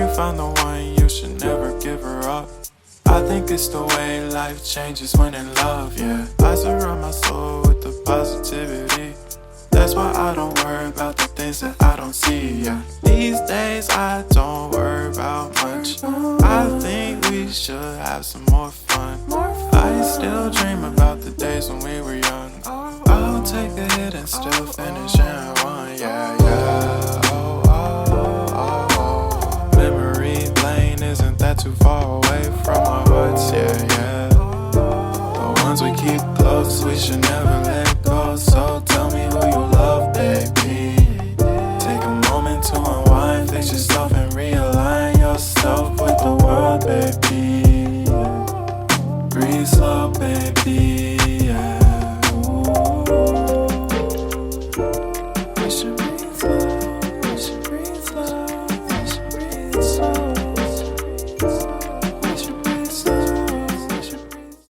you found the one, you should never give her up. I think it's the way life changes when in love, yeah. I surround my soul with the positivity. That's why I don't worry about the things that I don't see, yeah. These days I don't worry about much. I think we should have some more fun. I still dream about the days when we were young. I'll take a hit and still finish in one, yeah, yeah.